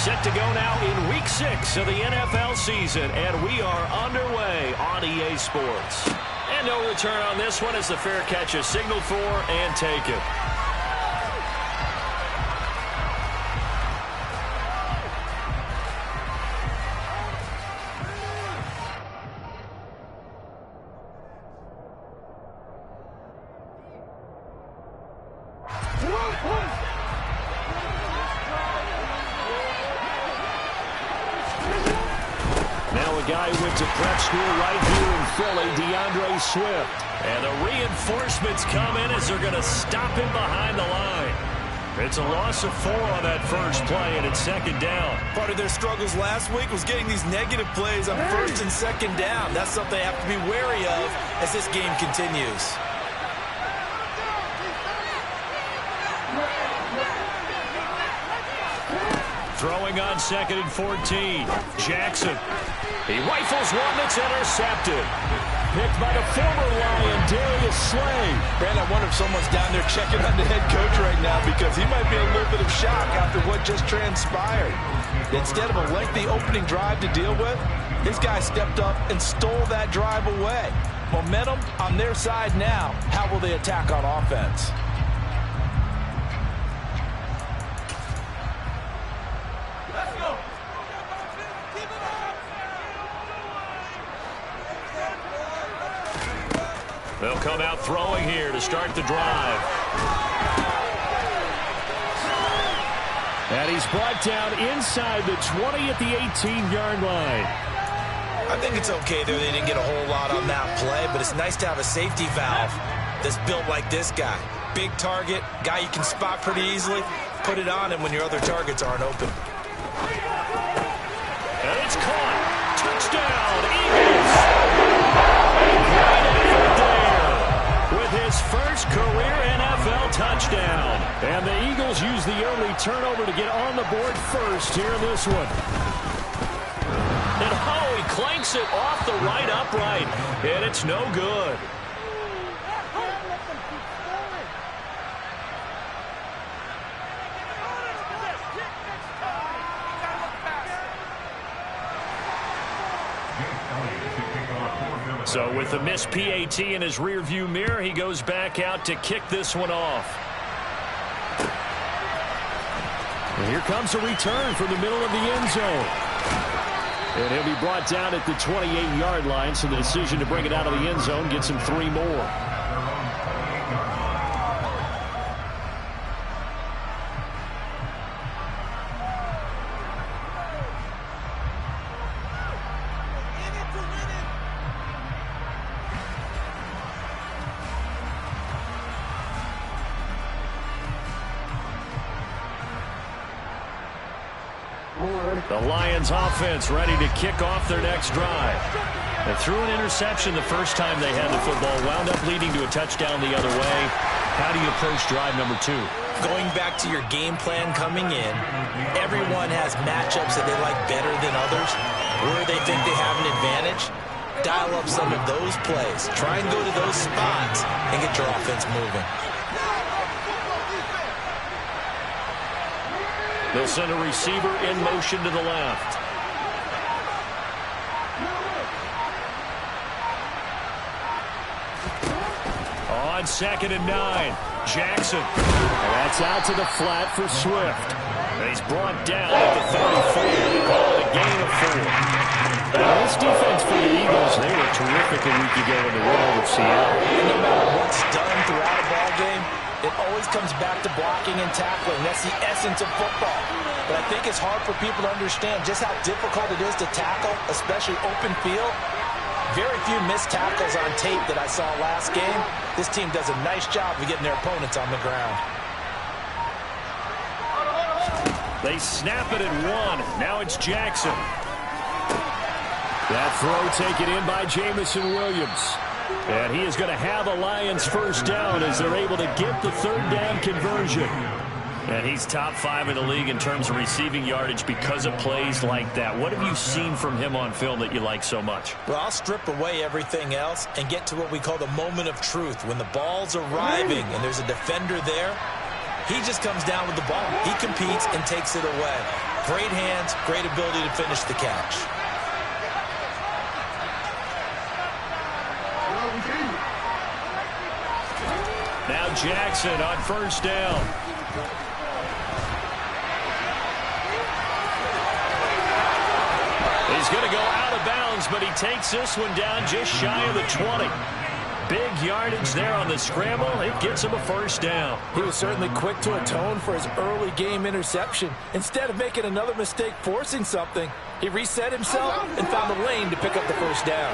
Set to go now in Week 6 of the NFL season, and we are underway on EA Sports. And no return on this one as the fair catch is signaled for and taken. Guy went to prep school right here in Philly, DeAndre Swift. And the reinforcements come in as they're going to stop him behind the line. It's a loss of 4 on that first play, and it's second down. Part of their struggles last week was getting these negative plays on first and second down. That's something they have to be wary of as this game continues. Throwing on 2nd and 14. Jackson. He rifles one that's intercepted. Picked by the former Lion, Darius Slay. Brand, I wonder if someone's down there checking on the head coach right now because he might be in a little bit of shock after what just transpired. Instead of a lengthy opening drive to deal with, this guy stepped up and stole that drive away. Momentum on their side now. How will they attack on offense? They'll come out throwing here to start the drive. And he's brought down inside the 20 at the 18-yard line. I think it's okay there. They didn't get a whole lot on that play, but it's nice to have a safety valve that's built like this guy. Big target, guy you can spot pretty easily. Put it on him when your other targets aren't open. And it's caught. Touchdown, Eagles. With his first career NFL touchdown. And the Eagles use the early turnover to get on the board first here in this one. And oh, he clanks it off the right upright. And it's no good. So with the missed PAT in his rearview mirror, he goes back out to kick this one off. And here comes a return from the middle of the end zone. And he'll be brought down at the 28-yard line, so the decision to bring it out of the end zone gets him 3 more. The Lions offense ready to kick off their next drive. They threw an interception the first time they had the football, wound up leading to a touchdown the other way. How do you approach drive number 2? Going back to your game plan coming in, everyone has matchups that they like better than others. Where they think they have an advantage, dial up some of those plays. Try and go to those spots and get your offense moving. They'll send a receiver in motion to the left. On 2nd and 9, Jackson. And that's out to the flat for Swift. And he's brought down at the 34. They call it a gain of 4. Now, this defense for the Eagles, they were terrific a week ago in the world of Seattle. No matter what's done throughout a ball game, it always comes back to blocking and tackling. That's the essence of football. But I think it's hard for people to understand just how difficult it is to tackle, especially open field. Very few missed tackles on tape that I saw last game. This team does a nice job of getting their opponents on the ground. They snap it at 1. Now it's Jackson. That throw taken in by Jamison Williams. And he is going to have a Lions first down as they're able to get the 3rd down conversion. And he's top 5 in the league in terms of receiving yardage because of plays like that. What have you seen from him on film that you like so much? Well, I'll strip away everything else and get to what we call the moment of truth. When the ball's arriving and there's a defender there, he just comes down with the ball. He competes and takes it away. Great hands, great ability to finish the catch. Now Jackson on first down. He's going to go out of bounds, but he takes this one down just shy of the 20. Big yardage there on the scramble. It gets him a first down. He was certainly quick to atone for his early game interception. Instead of making another mistake forcing something, he reset himself and found the lane to pick up the first down.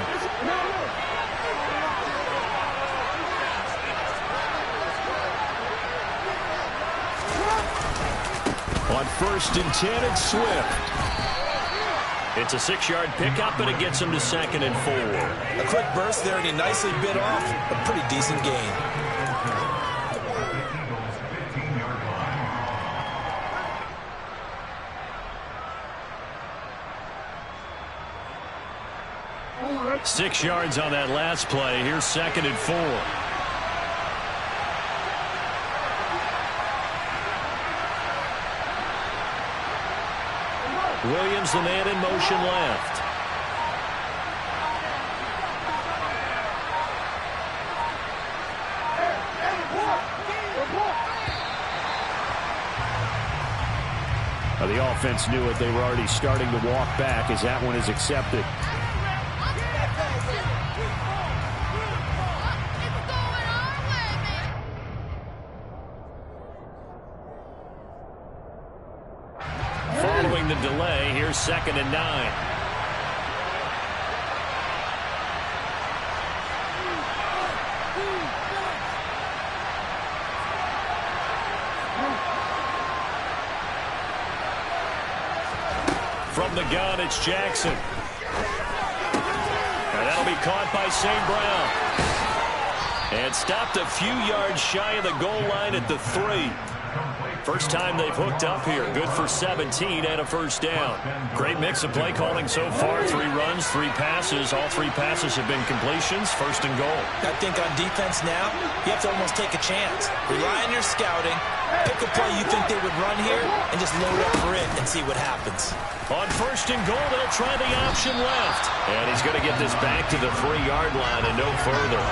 On 1st and 10, it's Swift. It's a 6-yard pickup, and it gets him to 2nd and 4. A quick burst there, and he nicely bit off a pretty decent gain. All right. 6 yards on that last play. Here's 2nd and 4. Williams, the man in motion left. The offense knew it. They were already starting to walk back as that one is accepted. Following the delay, here's 2nd and 9. From the gun, it's Jackson. And that'll be caught by St. Brown. And stopped a few yards shy of the goal line at the 3. First time they've hooked up here. Good for 17 and a first down. Great mix of play calling so far. 3 runs, 3 passes. All 3 passes have been completions. 1st and goal. I think on defense now, you have to almost take a chance. Rely on your scouting. Pick a play you think they would run here and just load up for it and see what happens. On 1st and goal, they'll try the option left. And he's going to get this back to the 3-yard line and no further.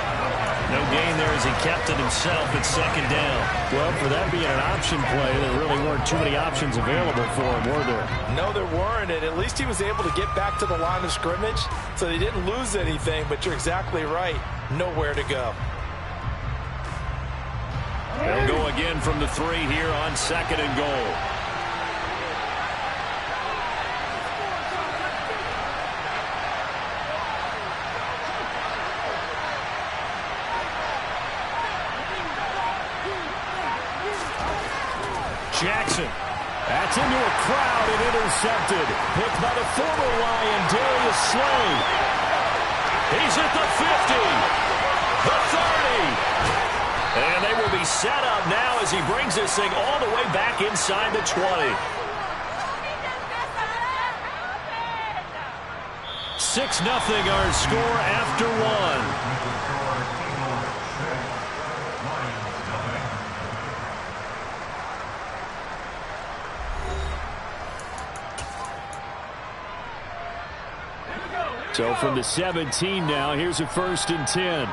No gain there as he kept it himself at 2nd down. Well, for that being an option play, there really weren't too many options available for him, were there? No, there weren't, and at least he was able to get back to the line of scrimmage, so they didn't lose anything, but you're exactly right. Nowhere to go. They'll go again from the 3 here on 2nd and goal. Jackson. That's into a crowd and intercepted. Picked by the former Lion, Darius Slay. He's at the 50. The 30. And they will be set up now as he brings this thing all the way back inside the 20. 6-0 our score after 1. So from the 17 now, here's a 1st and 10.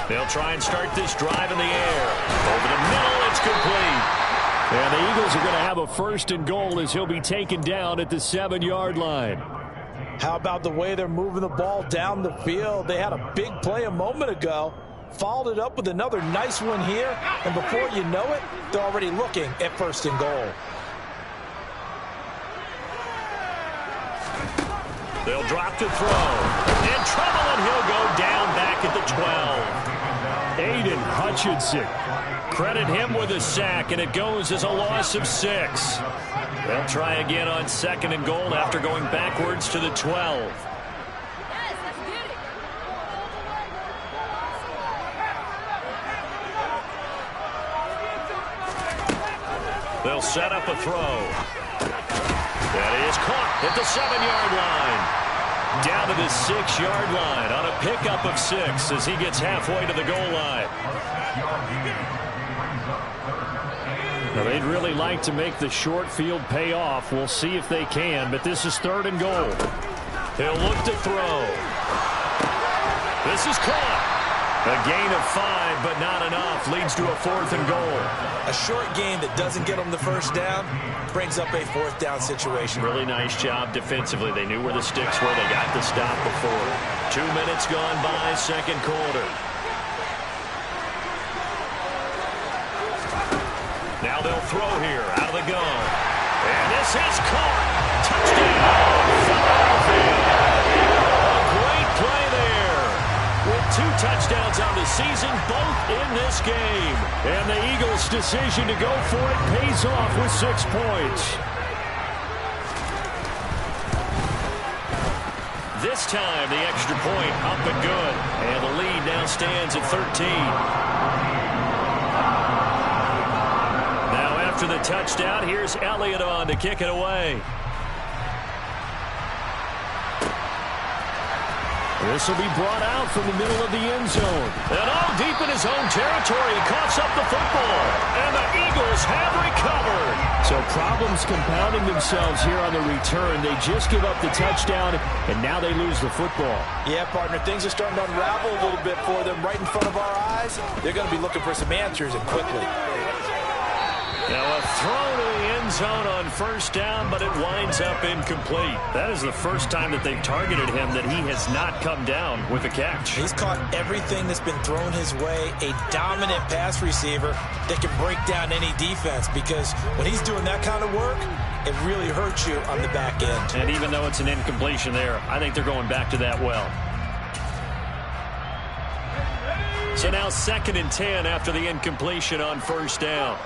They'll try and start this drive in the air. Over the middle, it's complete. And the Eagles are going to have a 1st and goal as he'll be taken down at the 7-yard line. How about the way they're moving the ball down the field? They had a big play a moment ago. Followed it up with another nice one here. And before you know it, they're already looking at 1st and goal. They'll drop to throw. In trouble, and he'll go down back at the 12. Aiden Hutchinson. Credit him with a sack, and it goes as a loss of 6. They'll try again on 2nd and goal after going backwards to the 12. They'll set up a throw. That is caught at the 7-yard line. Down to the 6-yard line on a pickup of 6 as he gets halfway to the goal line. Now, they'd really like to make the short field pay off. We'll see if they can, but this is 3rd and goal. He'll look to throw. This is caught. A gain of 5, but not enough. Leads to a 4th and goal. A short game that doesn't get them the first down brings up a 4th down situation. Really nice job defensively. They knew where the sticks were. They got the stop before. 2 minutes gone by, 2nd quarter. Now they'll throw here out of the gun. And this is caught. Touchdown, Philadelphia. A great play there. With 2 touchdowns on the season, both in this game. And the Eagles' decision to go for it pays off with 6 points. This time, the extra point up and good. And the lead now stands at 13. Now after the touchdown, here's Elliott on to kick it away. This will be brought out from the middle of the end zone. And all deep in his own territory, he coughs up the football. And the Eagles have recovered. So problems compounding themselves here on the return. They just give up the touchdown, and now they lose the football. Yeah, partner, things are starting to unravel a little bit for them right in front of our eyes. They're going to be looking for some answers, and quickly. Now a throw to the end zone on 1st down, but it winds up incomplete. That is the first time that they've targeted him that he has not come down with a catch. He's caught everything that's been thrown his way. A dominant pass receiver that can break down any defense, because when he's doing that kind of work, it really hurts you on the back end. And even though it's an incompletion there, I think they're going back to that well. So now 2nd and 10 after the incompletion on 1st down.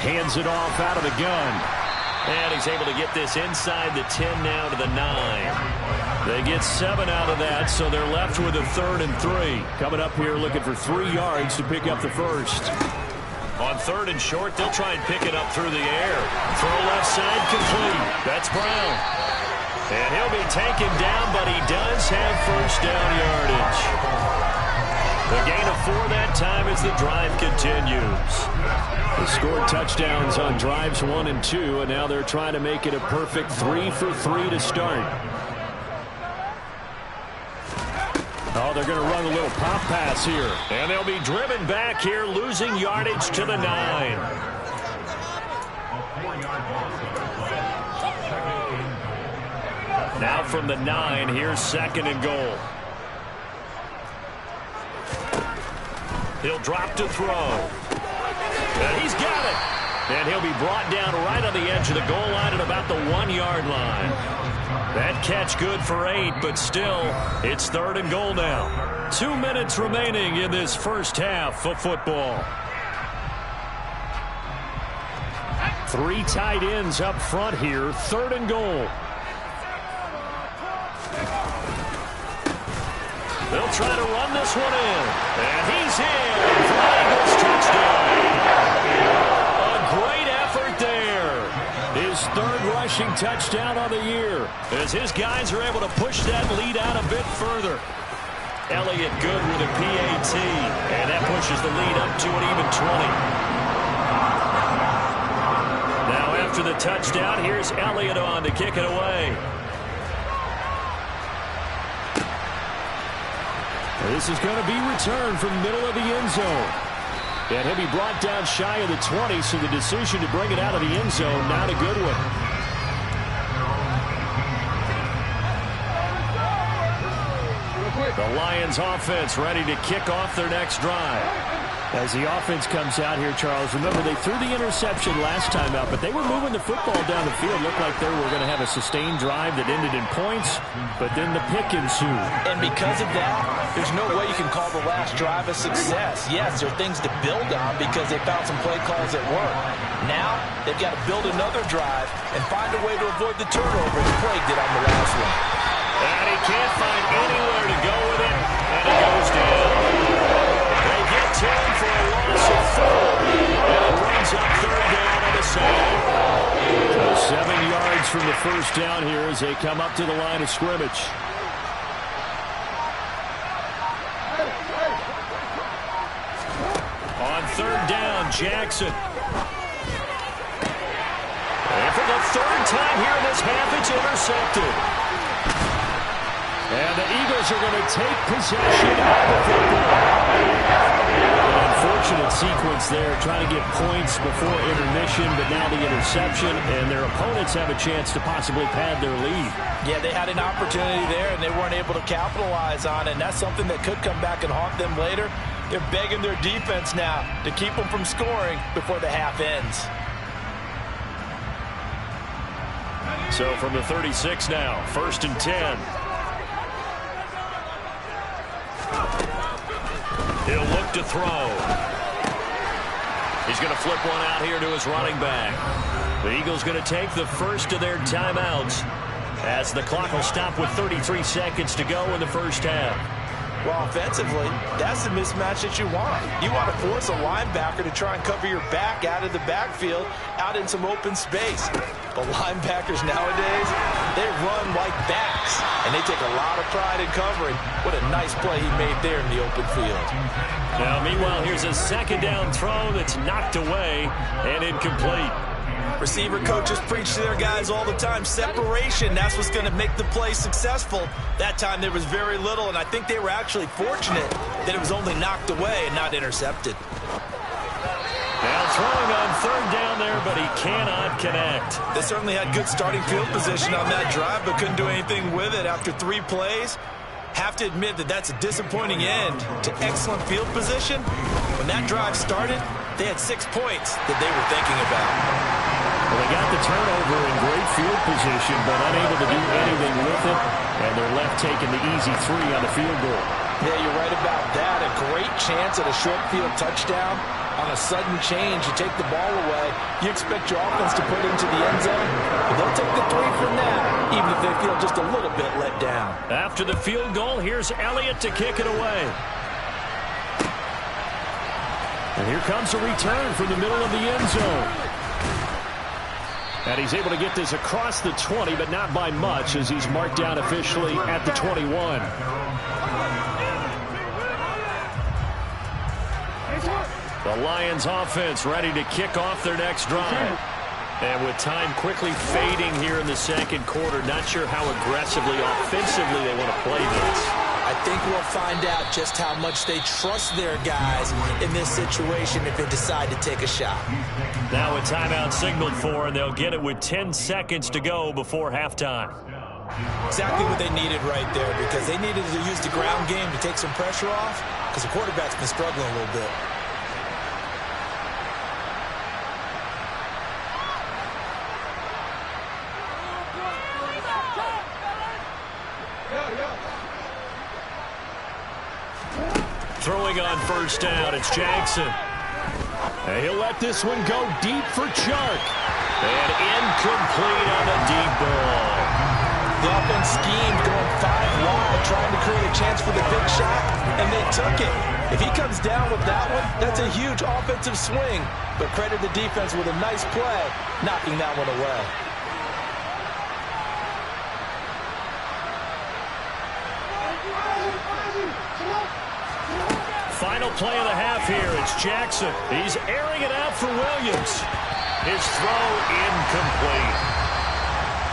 Hands it off out of the gun. And he's able to get this inside the 10 now to the 9. They get 7 out of that, so they're left with a 3rd and 3. Coming up here looking for 3 yards to pick up the first. On 3rd and short, they'll try and pick it up through the air. Throw left side complete. That's Brown. And he'll be taken down, but he does have 1st down yardage. The gain of 4 that time as the drive continues. They scored touchdowns on drives 1 and 2, and now they're trying to make it a perfect 3 for 3 to start. Oh, they're going to run a little pop pass here. And they'll be driven back here, losing yardage to the 9. Now from the 9, here's 2nd and goal. He'll drop to throw. And he's got it. And he'll be brought down right on the edge of the goal line at about the 1-yard line. That catch good for 8, but still, it's 3rd and goal now. 2 minutes remaining in this first half of football. 3 tight ends up front here, 3rd and goal. They'll try to run this one in. And he's in for an Eagles touchdown. A great effort there. His 3rd rushing touchdown on the year, as his guys are able to push that lead out a bit further. Elliott good with a PAT, and that pushes the lead up to an even 20. Now after the touchdown, here's Elliott on to kick it away. This is going to be returned from the middle of the end zone. And he'll be brought down shy of the 20, so the decision to bring it out of the end zone, not a good one. The Lions offense ready to kick off their next drive. As the offense comes out here, Charles, remember they threw the interception last time out, but they were moving the football down the field. Looked like they were going to have a sustained drive that ended in points, but then the pick ensued. And because of that, there's no way you can call the last drive a success. Yes, there are things to build on because they found some play calls that work. Now, they've got to build another drive and find a way to avoid the turnovers Craig did on the last one. And he can't find anywhere to go with it, and it goes down. They get to him for a loss of 4, and it brings up 3rd down on the side. So 7 yards from the first down here as they come up to the line of scrimmage. third down, Jackson. And for the third time here in this half, it's intercepted. And the Eagles are going to take possession of the football. An unfortunate sequence there, trying to get points before intermission, but now the interception, and their opponents have a chance to possibly pad their lead. Yeah, they had an opportunity there, and they weren't able to capitalize on it, and that's something that could come back and haunt them later. They're begging their defense now to keep them from scoring before the half ends. So from the 36 now, 1st and 10. He'll look to throw. He's going to flip one out here to his running back. The Eagles going to take the first of their timeouts as the clock will stop with 33 seconds to go in the first half. Well, offensively, that's the mismatch that you want. You want to force a linebacker to try and cover your back out of the backfield, out in some open space. But linebackers nowadays, they run like backs, and they take a lot of pride in covering. What a nice play he made there in the open field. Now, meanwhile, here's a second down throw that's knocked away and incomplete. Receiver coaches preach to their guys all the time. Separation, that's what's going to make the play successful. That time there was very little, and I think they were actually fortunate that it was only knocked away and not intercepted. Now throwing on third down there, but he cannot connect. They certainly had good starting field position on that drive, but couldn't do anything with it after 3 plays. Have to admit that that's a disappointing end to excellent field position. When that drive started, they had 6 points that they were thinking about. Well, they got the turnover in great field position, but unable to do anything with it, and they're left taking the easy 3 on the field goal. Yeah, you're right about that. A great chance at a short field touchdown. On a sudden change, you take the ball away. You expect your offense to put it into the end zone, but they'll take the 3 from that, even if they feel just a little bit let down. After the field goal, here's Elliott to kick it away. And here comes a return from the middle of the end zone. And he's able to get this across the 20, but not by much, as he's marked down officially at the 21. The Lions offense ready to kick off their next drive. And with time quickly fading here in the second quarter, not sure how aggressively, offensively they want to play this. I think we'll find out just how much they trust their guys in this situation if they decide to take a shot. Now a timeout signaled for, and they'll get it with 10 seconds to go before halftime. Exactly what they needed right there, because they needed to use the ground game to take some pressure off, because the quarterback's been struggling a little bit. Throwing on first down, it's Jackson. And he'll let this one go deep for Chark. And incomplete on the deep ball. The offense schemed going 5 wide, trying to create a chance for the big shot, and they took it. If he comes down with that one, that's a huge offensive swing. But credit the defense with a nice play, knocking that one away. Final play of the half here. It's Jackson. He's airing it out for Williams. His throw incomplete.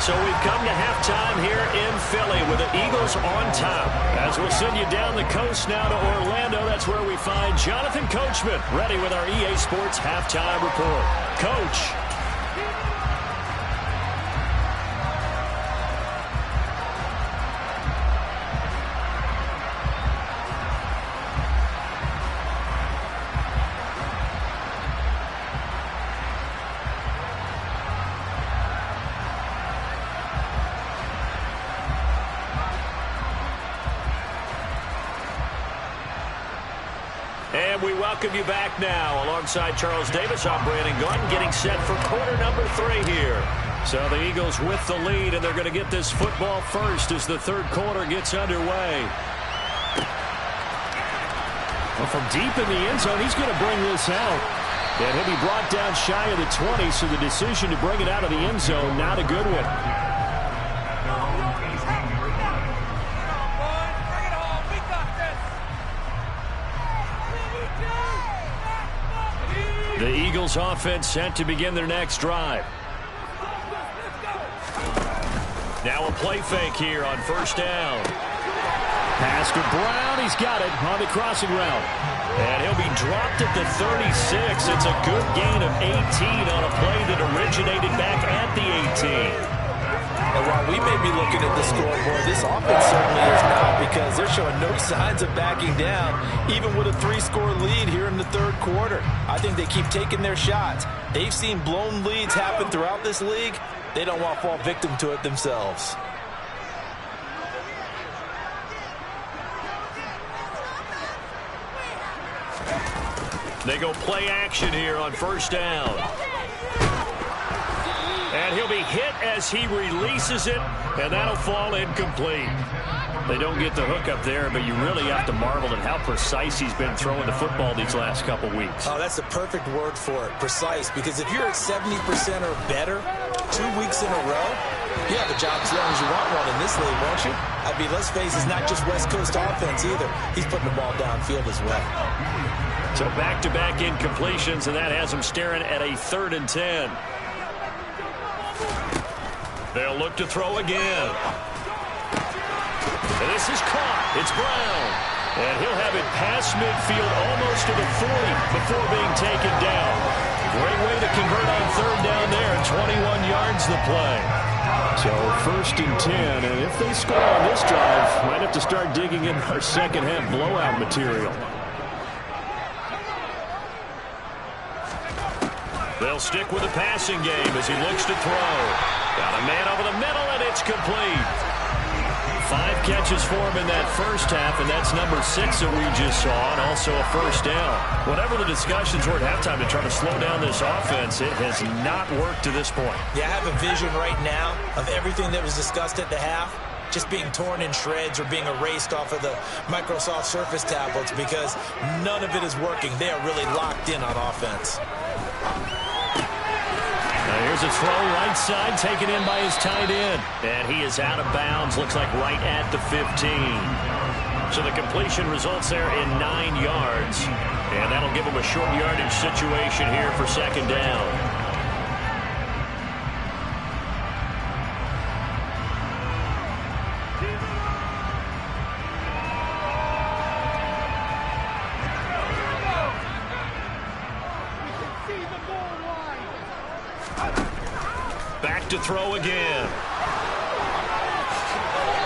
So we've come to halftime here in Philly with the Eagles on top. As we'll send you down the coast now to Orlando, that's where we find Jonathan Coachman ready with our EA Sports Halftime Report. Coach. And we welcome you back now. Alongside Charles Davis, I'm Brandon Gunn, getting set for quarter number 3 here. So the Eagles with the lead, and they're going to get this football first as the third quarter gets underway. Well, from deep in the end zone, he's going to bring this out. And he'll be brought down shy of the 20, so the decision to bring it out of the end zone, not a good one. The Eagles offense set to begin their next drive. Now a play fake here on first down. Pass to Brown. He's got it on the crossing route. And he'll be dropped at the 36. It's a good gain of 18 on a play that originated back at the 18. And while we may be looking at the scoreboard, this offense certainly is not, because they're showing no signs of backing down, even with a 3-score lead here in the third quarter. I think they keep taking their shots. They've seen blown leads happen throughout this league. They don't want to fall victim to it themselves. They go play action here on first down. And he'll be hit as he releases it, and that'll fall incomplete. They don't get the hook up there, but you really have to marvel at how precise he's been throwing the football these last couple weeks. Oh, that's the perfect word for it, precise, because if you're at 70% or better 2 weeks in a row, you have a job as long as you want one in this league, won't you? I mean, let's face it, it's not just West Coast offense either. He's putting the ball downfield as well. So back-to-back incompletions, and that has him staring at a 3rd and 10. They'll look to throw again. And this is caught. It's Brown. And he'll have it past midfield almost to the 40 before being taken down. Great way to convert on 3rd down there. 21 yards the play. So 1st and 10. And if they score on this drive, might have to start digging in our second half blowout material. They'll stick with the passing game as he looks to throw. Got a man over the middle, and it's complete. 5 catches for him in that first half, and that's number 6 that we just saw, and also a first down. Whatever the discussions were at halftime to try to slow down this offense, it has not worked to this point. Yeah, I have a vision right now of everything that was discussed at the half just being torn in shreds or being erased off of the Microsoft Surface tablets, because none of it is working. They are really locked in on offense. Here's a throw right side, taken in by his tight end. And he is out of bounds, looks like right at the 15. So the completion results there in 9 yards. And that'll give him a short yardage situation here for 2nd down. Back to throw again.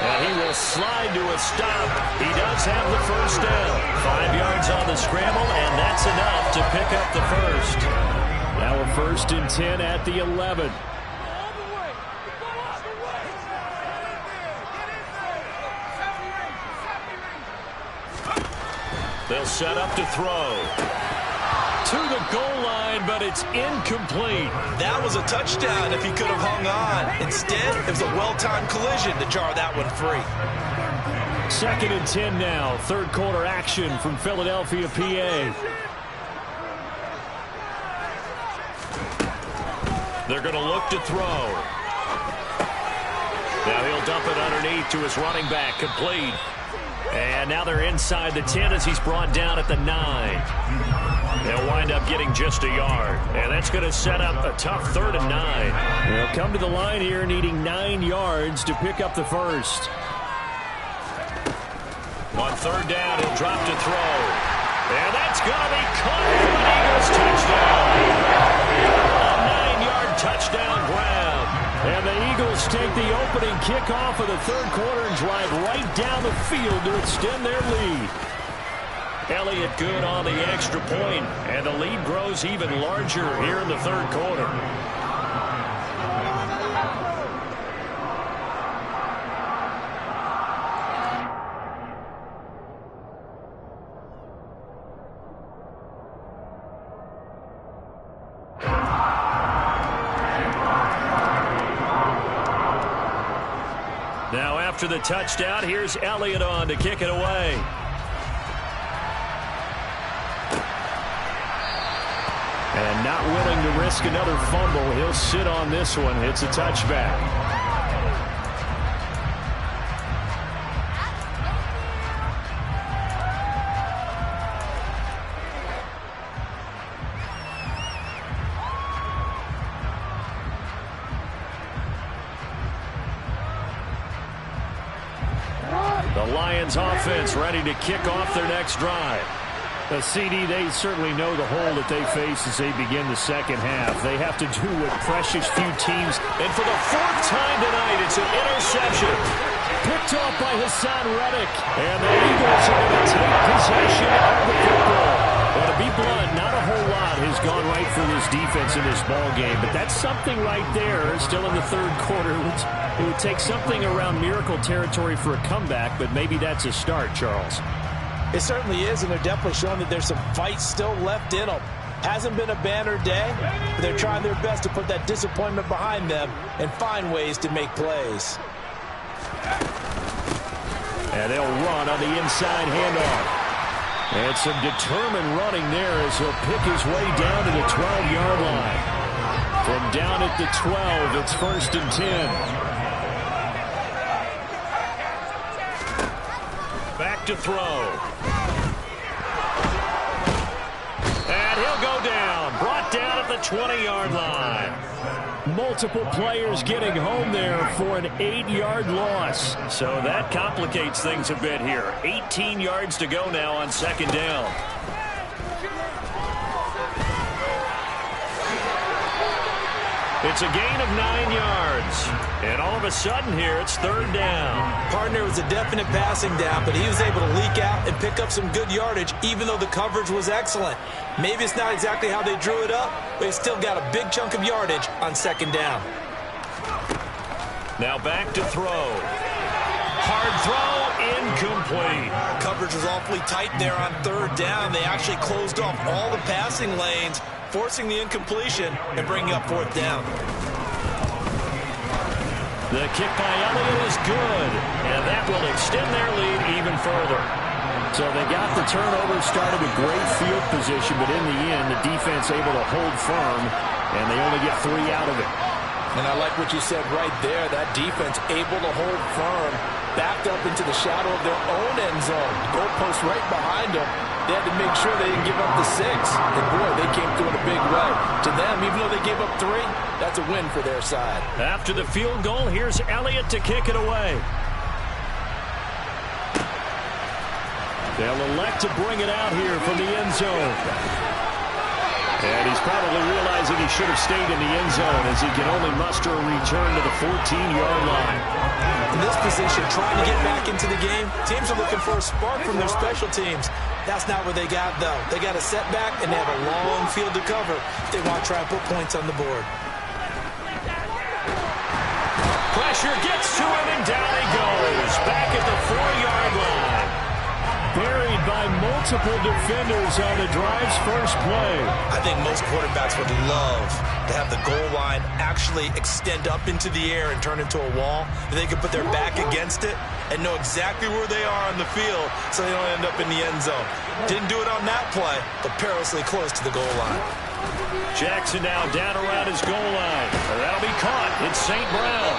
And he will slide to a stop. He does have the first down. 5 yards on the scramble, and that's enough to pick up the first. Now a 1st and 10 at the 11. They'll set up to throw. To the goal line, but it's incomplete. That was a touchdown if he could have hung on. Instead, it was a well-timed collision to jar that one free. 2nd and 10 now. 3rd quarter action from Philadelphia, PA. They're going to look to throw. Now he'll dump it underneath to his running back, complete. And now they're inside the 10 as he's brought down at the 9. They'll wind up getting just a yard. And that's going to set up a tough 3rd and 9. They'll come to the line here needing 9 yards to pick up the first. On 3rd down, he'll drop to throw. And that's going to be caught for an Eagles touchdown. A 9-yard touchdown grab. And the Eagles take the opening kickoff of the 3rd quarter and drive right down the field to extend their lead. Elliott good on the extra point, and the lead grows even larger here in the 3rd quarter. Now after the touchdown, here's Elliott on to kick it away. And not willing to risk another fumble, he'll sit on this one. It's a touchback. The Lions offense ready to kick off their next drive. The CD, they certainly know the hole that they face as they begin the second half. They have to do what precious few teams. And for the fourth time tonight, it's an interception. Picked off by Hassan Reddick. And the Eagles are going to take possession of the football. Well, to be blunt, not a whole lot has gone right for this defense in this ball game. But that's something right there. Still in the third quarter. It would take something around miracle territory for a comeback, but maybe that's a start, Charles. It certainly is, and they're definitely showing that there's some fight still left in them. Hasn't been a banner day, but they're trying their best to put that disappointment behind them and find ways to make plays. And they'll run on the inside handoff. And some determined running there as he'll pick his way down to the 12-yard line. From down at the 12, it's 1st and 10. Back to throw. And he'll go down. Brought down at the 20-yard line. Multiple players getting home there for an 8-yard loss. So that complicates things a bit here. 18 yards to go now on 2nd down. It's a gain of 9 yards. And all of a sudden here, it's 3rd down. Partner was a definite passing down, but he was able to leak out and pick up some good yardage, even though the coverage was excellent. Maybe it's not exactly how they drew it up, but he still got a big chunk of yardage on 2nd down. Now back to throw. Hard throw, incomplete. Coverage was awfully tight there on 3rd down. They actually closed off all the passing lanes, forcing the incompletion and bringing up 4th down. The kick by Elliott is good, and that will extend their lead even further. So they got the turnover, started with great field position, but in the end, the defense able to hold firm, and they only get 3 out of it. And I like what you said right there. That defense able to hold firm, backed up into the shadow of their own end zone. Goalpost right behind them. They had to make sure they didn't give up the 6. And, boy, they came through in a big way. To them, even though they gave up 3, that's a win for their side. After the field goal, here's Elliott to kick it away. They'll elect to bring it out here from the end zone. And he's probably realizing he should have stayed in the end zone as he can only muster a return to the 14-yard line. In this position, trying to get back into the game, teams are looking for a spark from their special teams. That's not what they got, though. They got a setback, and they have a long field to cover if they want to try and put points on the board. Pressure gets to him, and down he goes. Back at the 4-yard line. Buried by multiple defenders on the drive's first play. I think most quarterbacks would love to have the goal line actually extend up into the air and turn into a wall. They could put their back against it and know exactly where they are on the field so they don't end up in the end zone. Didn't do it on that play, but perilously close to the goal line. Jackson now down around his goal line. That'll be caught. It's St. Brown.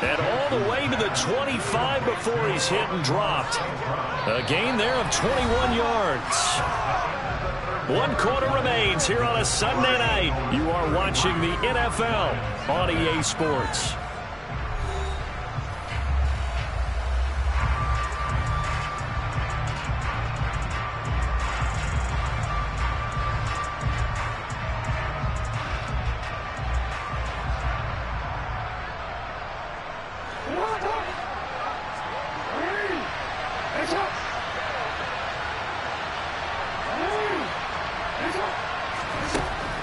And all the way to the 25 before he's hit and dropped. A gain there of 21 yards. 1 quarter remains here on a Sunday night. You are watching the NFL on EA Sports.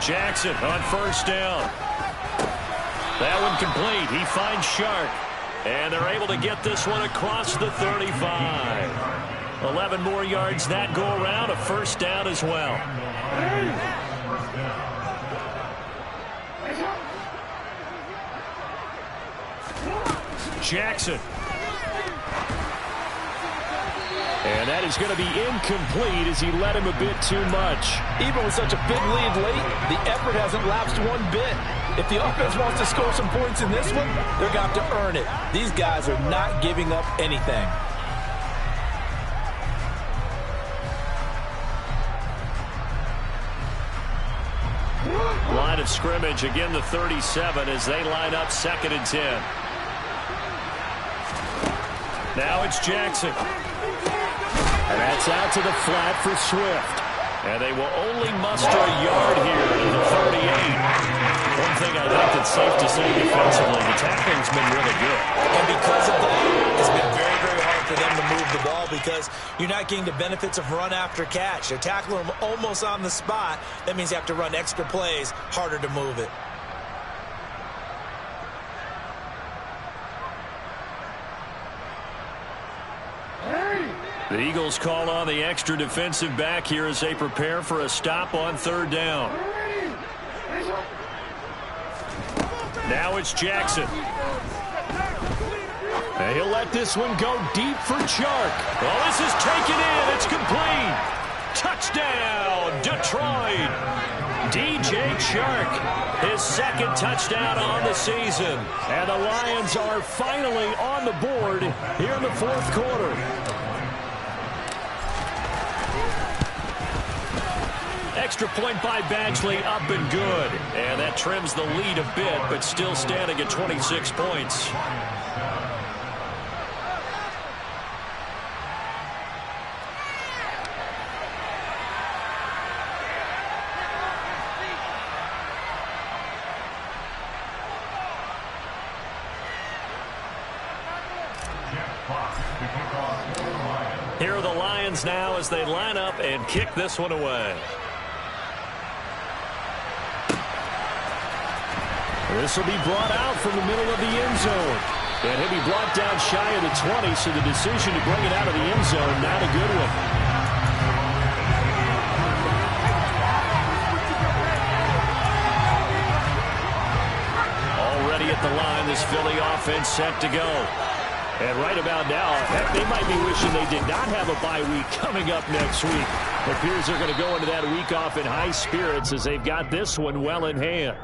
Jackson on first down. That one complete. He finds Shark. And they're able to get this one across the 35. 11 more yards that go around. A first down as well. Jackson. And that is going to be incomplete as he led him a bit too much. Even with such a big lead late, the effort hasn't lapsed one bit. If the offense wants to score some points in this one, they're going to have to earn it. These guys are not giving up anything. Line of scrimmage, again the 37 as they line up 2nd and 10. Now it's Jackson. And that's out to the flat for Swift. And they will only muster a yard here to the 38. One thing I think that's safe to say defensively, the tackling's been really good. And because of that, it's been very, very hard for them to move the ball because you're not getting the benefits of run after catch. They're tackling them almost on the spot. That means you have to run extra plays, harder to move it. The Eagles call on the extra defensive back here as they prepare for a stop on third down. Now it's Jackson. And he'll let this one go deep for Chark. Oh, this is taken in. It's complete. Touchdown, Detroit. DJ Chark, his second touchdown on the season. And the Lions are finally on the board here in the fourth quarter. Extra point by Badgley, up and good. And that trims the lead a bit, but still standing at 26 points. Here are the Lions now as they line up and kick this one away. This will be brought out from the middle of the end zone. And he'll be brought down shy of the 20, so the decision to bring it out of the end zone, not a good one. Already at the line, this Philly offense set to go. And right about now, heck, they might be wishing they did not have a bye week coming up next week. It appears they're going to go into that week off in high spirits as they've got this one well in hand.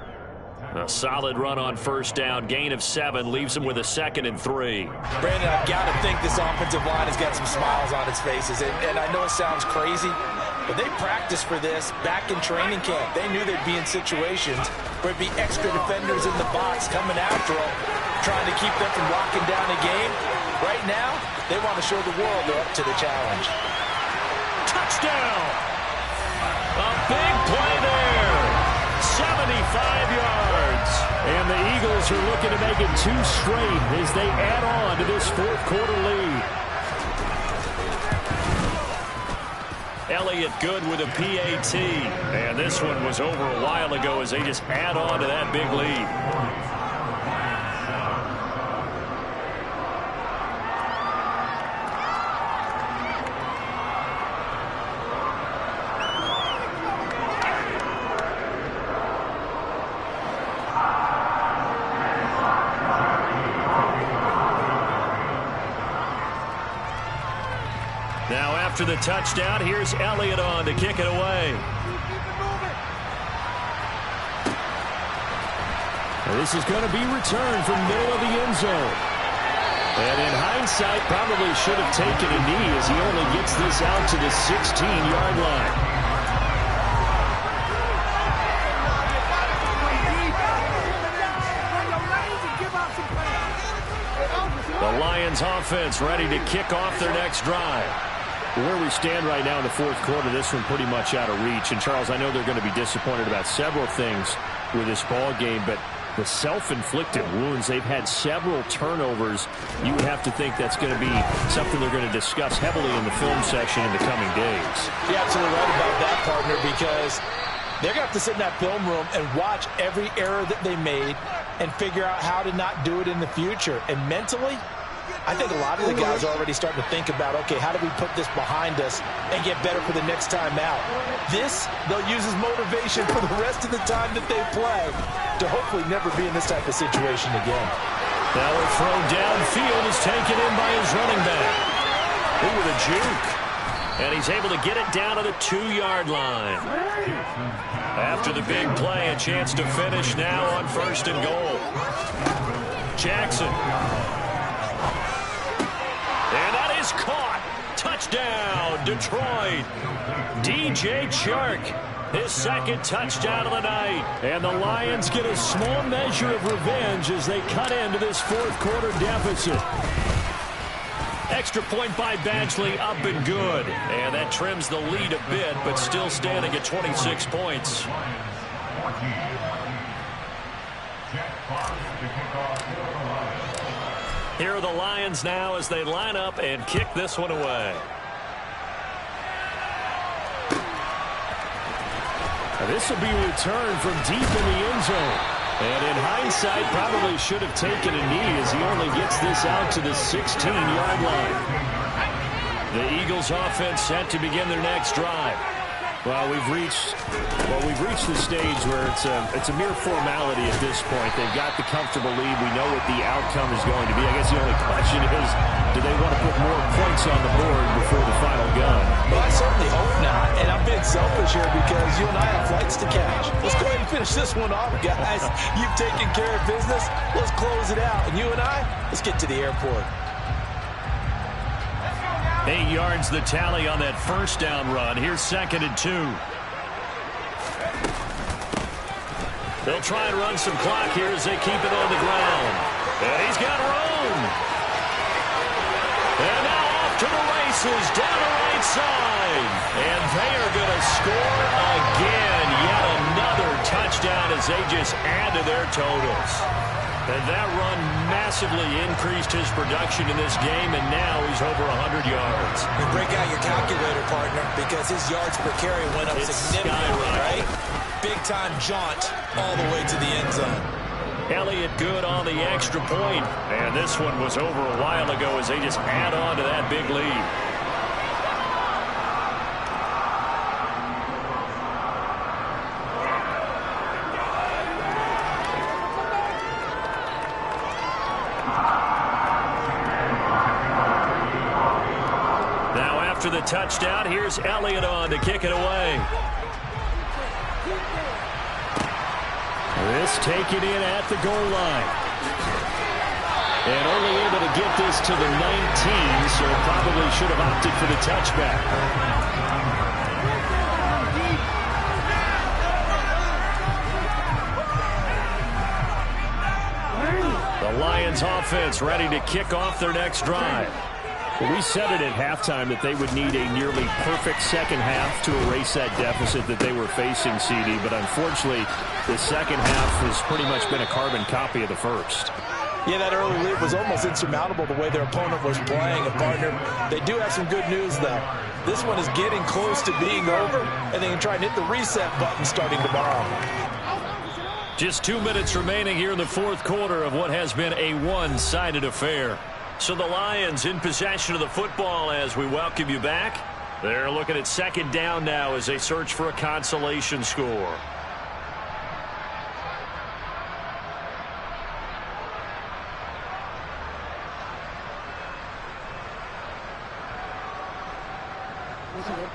A solid run on first down. Gain of 7 leaves them with a 2nd and 3. Brandon, I've got to think this offensive line has got some smiles on its faces. And I know it sounds crazy, but they practiced for this back in training camp. They knew they'd be in situations where it'd be extra defenders in the box coming after them, trying to keep them from locking down a game. Right now, they want to show the world they're up to the challenge. Touchdown! A big play there. 75 yards. And the Eagles are looking to make it 2 straight as they add on to this fourth quarter lead. Elliott good with a PAT. And this one was over a while ago as they just add on to that big lead. After the touchdown, here's Elliott on to kick it away. This is going to be returned from the middle of the end zone. And in hindsight, probably should have taken a knee as he only gets this out to the 16-yard line. The Lions offense ready to kick off their next drive. Where we stand right now in the fourth quarter, this one pretty much out of reach. And, Charles, I know they're going to be disappointed about several things with this ball game, but the self-inflicted wounds, they've had several turnovers. You would have to think that's going to be something they're going to discuss heavily in the film section in the coming days. You're absolutely right about that, partner, because they're going to have to sit in that film room and watch every error that they made and figure out how to not do it in the future. And mentally, I think a lot of the guys are already starting to think about, okay, how do we put this behind us and get better for the next time out? This, they'll use as motivation for the rest of the time that they play to hopefully never be in this type of situation again. Now a throw downfield is taken in by his running back. Ooh, with a juke. And he's able to get it down to the 2-yard line. After the big play, a chance to finish now on 1st and goal. Jackson. And that is caught. Touchdown, Detroit. DJ Chark, his 2nd touchdown of the night. And the Lions get a small measure of revenge as they cut into this fourth quarter deficit. Extra point by Badgley, up and good. And that trims the lead a bit, but still standing at 26 points. Here are the Lions now as they line up and kick this one away. This will be returned from deep in the end zone. And in hindsight, probably should have taken a knee as he only gets this out to the 16-yard line. The Eagles offense set to begin their next drive. Well, we've reached the stage where it's a mere formality at this point. They've got the comfortable lead. We know what the outcome is going to be. I guess the only question is, do they want to put more points on the board before the final gun? Well, I certainly hope not. And I'm being selfish here because you and I have flights to catch. Let's go ahead and finish this one off, guys. You've taken care of business. Let's close it out. And you and I, let's get to the airport. 8 yards the tally on that first down run. Here's 2nd and 2. They'll try and run some clock here as they keep it on the ground. And he's got room. And now off to the races down the right side. And they are going to score again. Yet another touchdown as they just add to their totals. And that run massively increased his production in this game, and now he's over 100 yards. You break out your calculator, partner, because his yards per carry went up significantly, right? Big-time jaunt all the way to the end zone. Elliott good on the extra point, and this one was over a while ago as they just add on to that big lead. After the touchdown, here's Elliott on to kick it away. This taken in at the goal line. And only able to get this to the 19, so probably should have opted for the touchback. The Lions offense ready to kick off their next drive. Well, we said it at halftime that they would need a nearly perfect second half to erase that deficit that they were facing, CD. But unfortunately, the second half has pretty much been a carbon copy of the first. Yeah, that early lead was almost insurmountable the way their opponent was playing. And, partner, they do have some good news, though. This one is getting close to being over, and they can try and hit the reset button starting tomorrow. Just 2 minutes remaining here in the fourth quarter of what has been a one-sided affair. So the Lions in possession of the football as we welcome you back. They're looking at 2nd down now as they search for a consolation score.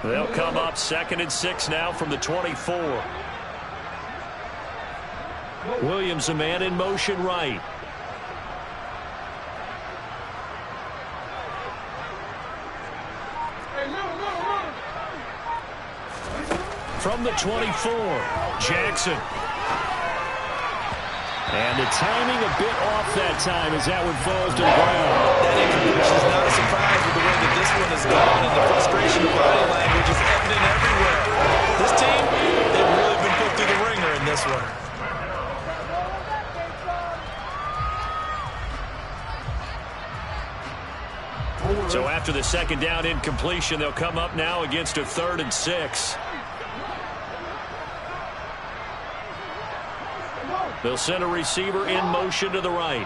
They'll come up 2nd and 6 now from the 24. Williams, a man in motion right. From the 24, Jackson. And the timing a bit off that time as that one falls to the ground. That incompletion is not a surprise with the way that this one is going, and the frustration of body language is evident everywhere. This team, they've really been put through the ringer in this one. So after the 2nd down incompletion, they'll come up now against a 3rd and 6. They'll send a receiver in motion to the right.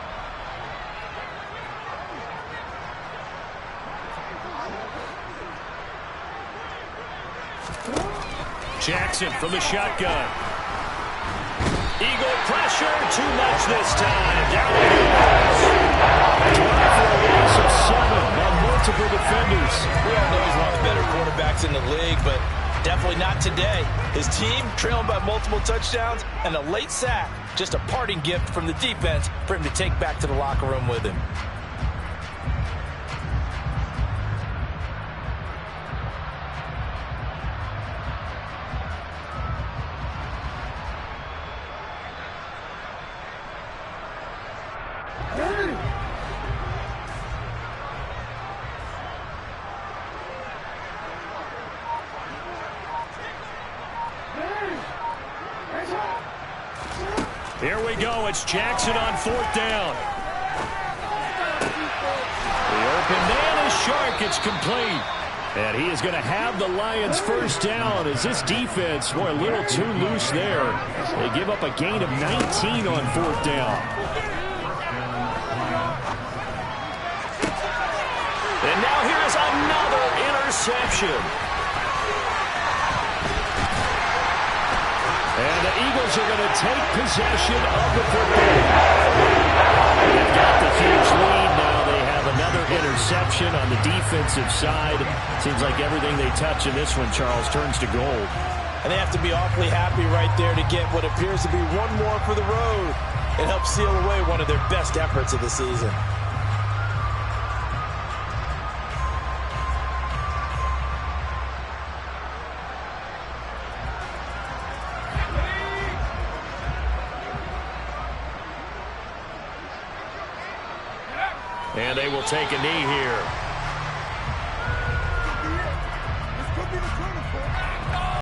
Jackson from the shotgun. Eagle pressure, too much this time. Down he goes. For a loss of 7 on multiple defenders. We all know he's one of the better quarterbacks in the league, but definitely not today. His team trailing by multiple touchdowns and a late sack. Just a parting gift from the defense for him to take back to the locker room with him. Here we go. It's Jackson on 4th down. The open man is Shark. It's complete. And he is going to have the Lions first down as this defense, boy, a little too loose there. They give up a gain of 19 on 4th down. And now here is another interception. And the Eagles are going to take possession of the football. They've got the huge lead now. They have another interception on the defensive side. Seems like everything they touch in this one, Charles, turns to gold. And they have to be awfully happy right there to get what appears to be one more for the road. It helps seal away one of their best efforts of the season. And they will take a knee here.